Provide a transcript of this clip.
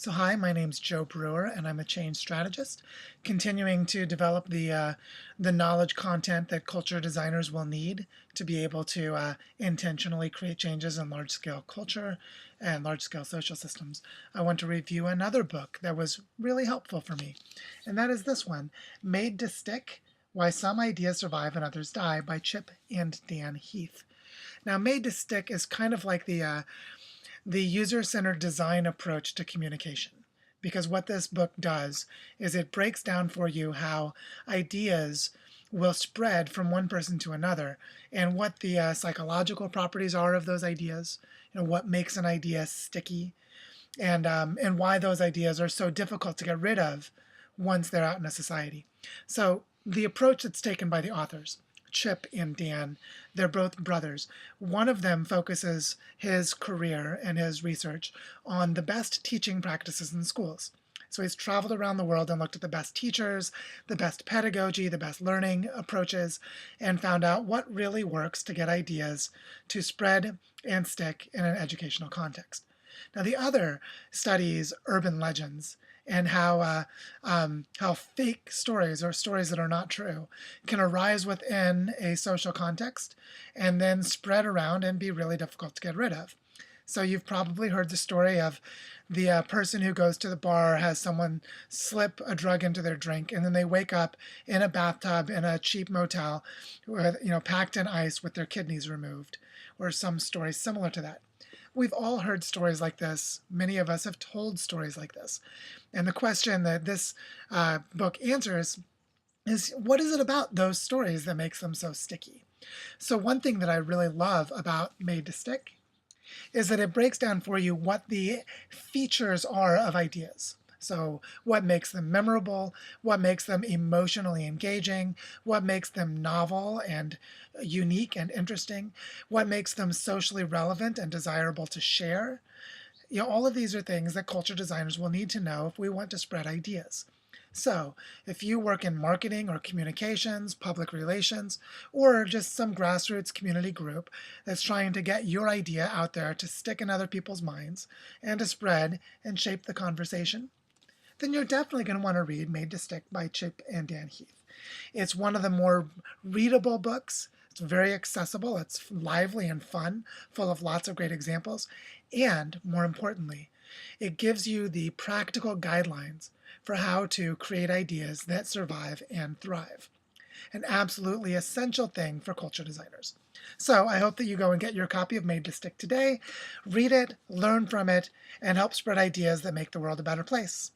So hi, my name's Joe Brewer, and I'm a change strategist, continuing to develop the knowledge content that culture designers will need to be able to intentionally create changes in large-scale culture and large-scale social systems. I want to review another book that was really helpful for me, and that is this one, Made to Stick: Why Some Ideas Survive and Others Die by Chip and Dan Heath. Now, Made to Stick is kind of like the user-centered design approach to communication. Because what this book does is it breaks down for you how ideas will spread from one person to another and what the psychological properties are of those ideas, what makes an idea sticky, and why those ideas are so difficult to get rid of once they're out in a society. So the approach that's taken by the authors, Chip and Dan, they're both brothers. One of them focuses his career and his research on the best teaching practices in schools. So he's traveled around the world and looked at the best teachers, the best pedagogy, the best learning approaches, and found out what really works to get ideas to spread and stick in an educational context. Now, the other studies urban legends and how fake stories or stories that are not true can arise within a social context and then spread around and be really difficult to get rid of. So you've probably heard the story of the person who goes to the bar, has someone slip a drug into their drink, and then they wake up in a bathtub in a cheap motel, with, packed in ice with their kidneys removed, or some story similar to that. We've all heard stories like this. Many of us have told stories like this. And the question that this book answers is, what is it about those stories that makes them so sticky? So one thing that I really love about Made to Stick is that it breaks down for you what the features are of ideas. So what makes them memorable, what makes them emotionally engaging, what makes them novel and unique and interesting, what makes them socially relevant and desirable to share. All of these are things that culture designers will need to know if we want to spread ideas. So if you work in marketing or communications, public relations, or just some grassroots community group that's trying to get your idea out there to stick in other people's minds and to spread and shape the conversation, then you're definitely going to want to read Made to Stick by Chip and Dan Heath. It's one of the more readable books. It's very accessible. It's lively and fun, full of lots of great examples. And more importantly, it gives you the practical guidelines for how to create ideas that survive and thrive. An absolutely essential thing for culture designers. So I hope that you go and get your copy of Made to Stick today, read it, learn from it, and help spread ideas that make the world a better place.